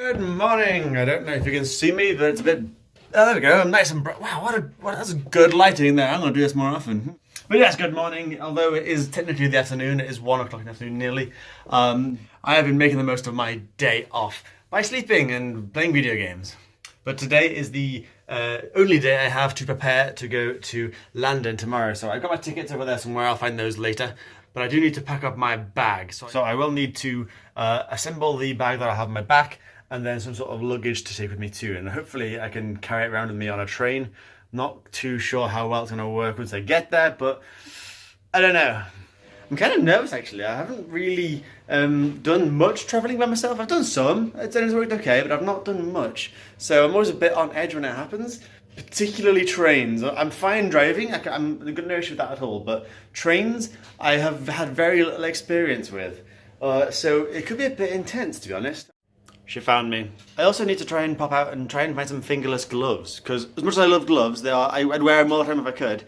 Good morning. I don't know if you can see me, but it's a bit. Oh, there we go. I'm nice and bright. Wow, that's a good lighting there. I'm gonna do this more often. But yes, good morning. Although it is technically the afternoon, it is 1 o'clock in the afternoon nearly. I have been making the most of my day off by sleeping and playing video games. But today is the only day I have to prepare to go to London tomorrow. So I got my tickets over there somewhere. I'll find those later. But I do need to pack up my bag. So I will need to assemble the bag that I have on my back and then some sort of luggage to take with me too. And hopefully I can carry it around with me on a train. Not too sure how well it's going to work once I get there, but I don't know. I'm kind of nervous actually. I haven't really done much travelling by myself. I've done some. It's worked okay, but I've not done much. So I'm always a bit on edge when it happens. Particularly trains. I'm fine driving, I'm got no issue with that at all, but trains I have had very little experience with. So it could be a bit intense, to be honest. She found me. I also need to try and pop out and try and find some fingerless gloves, because as much as I love gloves, I'd wear them all the time if I could.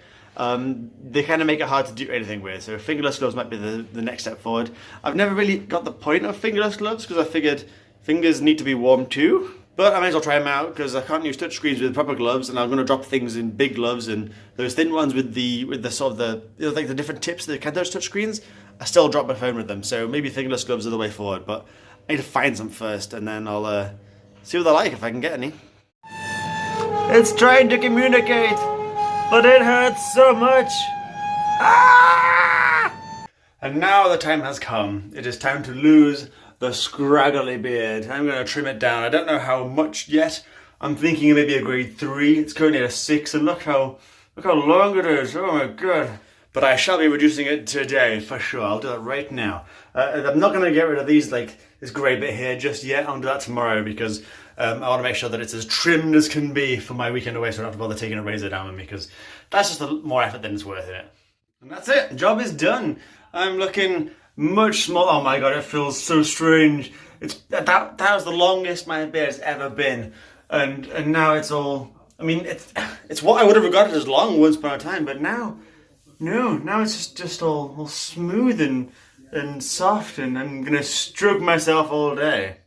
They kind of make it hard to do anything with, so fingerless gloves might be the next step forward. I've never really got the point of fingerless gloves, because I figured fingers need to be warm too. But I might as well try them out because I can't use touch screens with proper gloves, and I'm going to drop things in big gloves and those thin ones with the sort of like the different tips that can touch screens. I still drop my phone with them, so maybe fingerless gloves are the way forward. But I need to find some first, and then I'll see what they're like if I can get any. It's trying to communicate, but it hurts so much. Ah! And now the time has come. It is time to lose the scraggly beard. I'm going to trim it down. I don't know how much yet. I'm thinking maybe a grade 3. It's currently at a 6, and look how long it is. Oh my god. But I shall be reducing it today for sure. I'll do that right now. I'm not going to get rid of these, like this grey bit here just yet. I'll do that tomorrow because I want to make sure that it's as trimmed as can be for my weekend away, so I don't have to bother taking a razor down with me, because that's just more effort than it's worth it. And that's it. The job is done. I'm looking much smaller. Oh my god, it feels so strange. That was the longest my beard's ever been, and now it's all. I mean, it's what I would have regarded as long once upon a time, but now it's just all smooth and soft, and I'm gonna stroke myself all day.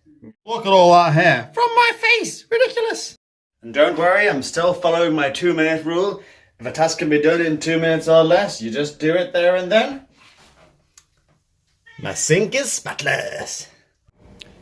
Look at all that hair from my face. Ridiculous. And don't worry, I'm still following my 2-minute rule. If a task can be done in 2 minutes or less, you just do it there and then. My sink is spotless.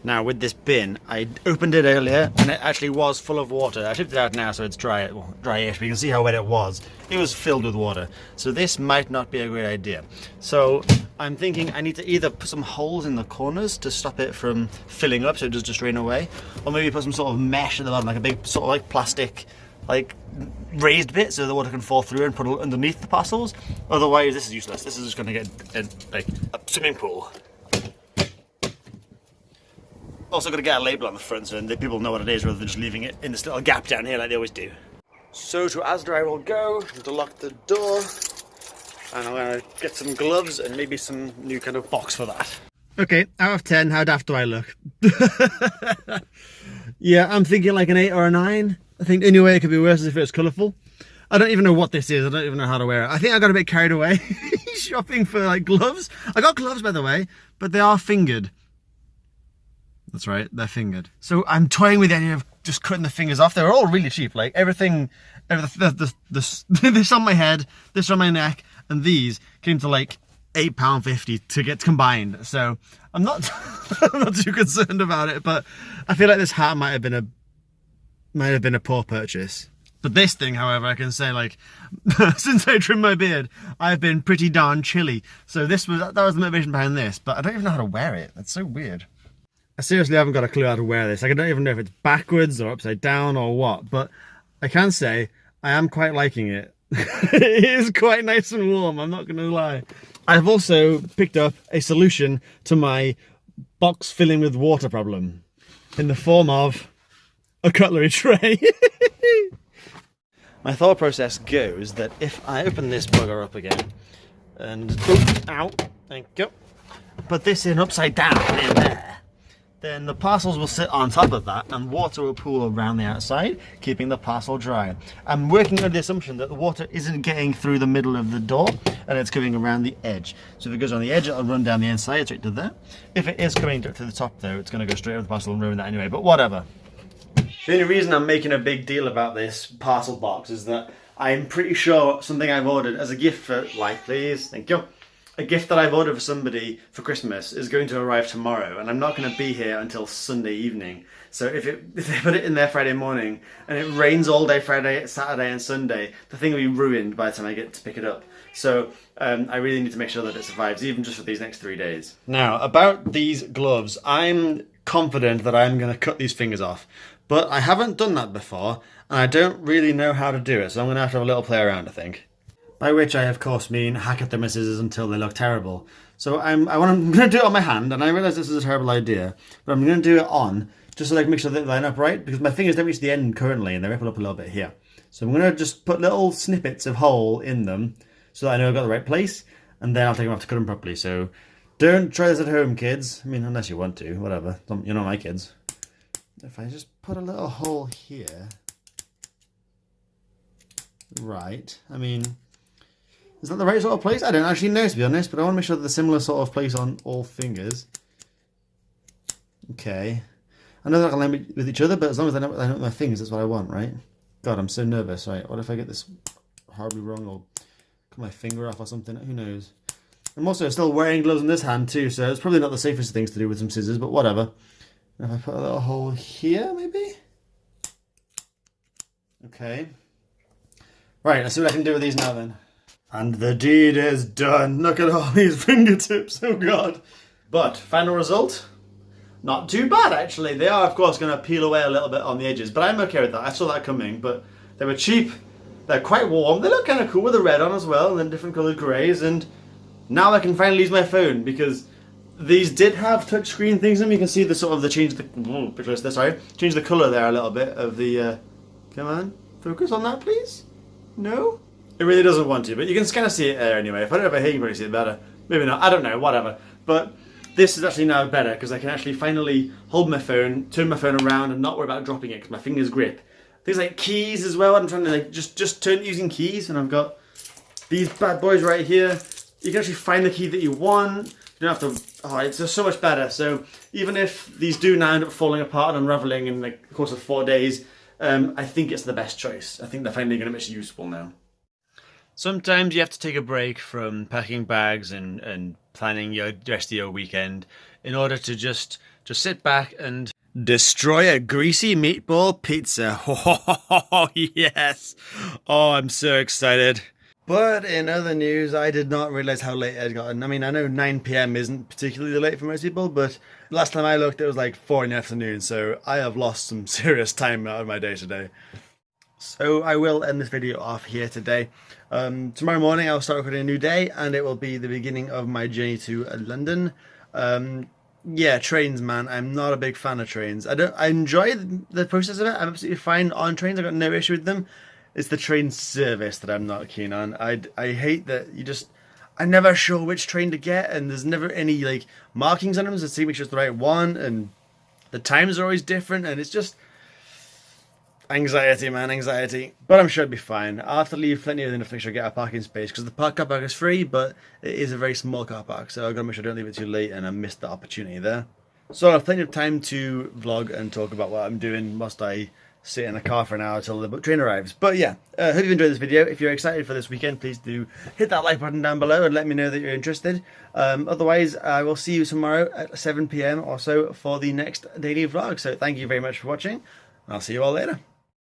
Now with this bin, I opened it earlier and it actually was full of water. I tipped it out now so it's dry, well, dryish, but you can see how wet it was. It was filled with water. So this might not be a great idea. So I'm thinking I need to either put some holes in the corners to stop it from filling up so it does just drain away, or maybe put some sort of mesh at the bottom, like a big sort of like plastic, like raised bit so the water can fall through and put it underneath the parcels. Otherwise this is useless. This is just going to get like a swimming pool. Also got to get a label on the front so that people know what it is rather than just leaving it in this little gap down here like they always do. So to Asda I will go to lock the door, and I'm going to get some gloves and maybe some new kind of box for that. Okay, out of 10, how daft do I look? Yeah, I'm thinking like an 8 or a 9. I think the only way it could be worse is if it was colourful. I don't even know what this is. I don't even know how to wear it. I think I got a bit carried away shopping for like gloves. I got gloves, by the way, but they are fingered. That's right, they're fingered. So I'm toying with the idea of just cutting the fingers off. They were all really cheap. Like this on my head, this on my neck, and these came to like £8.50 to get combined. So I'm not I'm not too concerned about it, but I feel like this hat might have been a poor purchase. But this thing, however, I can say, like, since I trimmed my beard, I've been pretty darn chilly. So that was the motivation behind this, but I don't even know how to wear it. That's so weird. I seriously haven't got a clue how to wear this. I don't even know if it's backwards or upside down or what, but I can say I am quite liking it. It is quite nice and warm, I'm not going to lie. I've also picked up a solution to my box filling with water problem in the form of a cutlery tray. My thought process goes that if I open this bugger up again and ow, thank you, put this in upside down in there, then the parcels will sit on top of that and water will pool around the outside, keeping the parcel dry. I'm working on the assumption that the water isn't getting through the middle of the door and it's coming around the edge. So if it goes on the edge, it'll run down the inside straight to there. If it is coming to the top though, it's going to go straight over the parcel and ruin that anyway, but whatever. The only reason I'm making a big deal about this parcel box is that I'm pretty sure something I've ordered as a gift for, like, please, thank you. A gift that I've ordered for somebody for Christmas is going to arrive tomorrow, and I'm not going to be here until Sunday evening. So if they put it in there Friday morning and it rains all day Friday, Saturday and Sunday, the thing will be ruined by the time I get to pick it up. So I really need to make sure that it survives, even just for these next 3 days. Now, about these gloves, I'm confident that I'm going to cut these fingers off, but I haven't done that before, and I don't really know how to do it, so I'm going to have a little play around, I think. By which I, of course, mean hack at them with scissors until they look terrible. So I'm going to do it on my hand, and I realise this is a terrible idea, but I'm going to do it on, just so I can make sure they line up right, because my fingers don't reach the end currently, and they ripple up a little bit here. So I'm going to just put little snippets of hole in them, so that I know I've got the right place, and then I'll take them off to cut them properly. So don't try this at home, kids. I mean, unless you want to, whatever. You're not my kids. If I just put a little hole here... Right, I mean... Is that the right sort of place? I don't actually know, to be honest, but I want to make sure that the similar sort of place on all fingers. Okay. I know they're not going to line with each other, but as long as I know with my fingers, that's what I want, right? God, I'm so nervous. Right, what if I get this horribly wrong or cut my finger off or something? Who knows? I'm also still wearing gloves in this hand too, so it's probably not the safest things to do with some scissors, but whatever. And if I put a little hole here, maybe? Okay. Right, let's see what I can do with these now then. And the deed is done. Look at all these fingertips, oh god. But, final result? Not too bad actually. They are of course going to peel away a little bit on the edges, but I'm okay with that. I saw that coming, but they were cheap. They're quite warm. They look kind of cool with the red on as well, and then different coloured greys, and now I can finally use my phone, because these did have touchscreen things in them. You can see the sort of change the colour there a little bit of the, come on, focus on that please? No? It really doesn't want to, but you can kind of see it there anyway. If I do it over here, you can probably see it better. Maybe not, I don't know, whatever. But this is actually now better, because I can actually finally hold my phone, turn my phone around, and not worry about dropping it, because my fingers grip. Things like keys as well, I'm trying to like just turn using keys, and I've got these bad boys right here. You can actually find the key that you want. You don't have to, oh, it's just so much better. So even if these do now end up falling apart and unraveling in like the course of 4 days, I think it's the best choice. I think they're finally going to be useful now. Sometimes you have to take a break from packing bags and planning the rest of your weekend in order to just sit back and destroy a greasy meatball pizza. Oh, yes. Oh, I'm so excited. But in other news, I did not realise how late it had gotten. I mean, I know 9 PM isn't particularly late for most people, but last time I looked, it was like 4 in the afternoon, so I have lost some serious time out of my day today. So I will end this video off here today. Tomorrow morning I'll start recording a new day, and it will be the beginning of my journey to London. Yeah, trains, man. I'm not a big fan of trains. I enjoy the process of it. I'm absolutely fine on trains. I've got no issue with them. It's the train service that I'm not keen on. I hate that I'm never sure which train to get, and there's never any like markings on them to see which is the right one, and the times are always different, and it's just anxiety, man, anxiety. But I'm sure it'll be fine. I'll have to leave plenty of enough to make sure I get a parking space, because the car park is free, but it is a very small car park, so I've got to make sure I don't leave it too late and I missed the opportunity there. So I'll have plenty of time to vlog and talk about what I'm doing whilst I sit in a car for an hour till the train arrives. But yeah, hope you've enjoyed this video. If you're excited for this weekend, please do hit that like button down below and let me know that you're interested. Otherwise, I will see you tomorrow at 7 PM or so for the next daily vlog. So thank you very much for watching. I'll see you all later.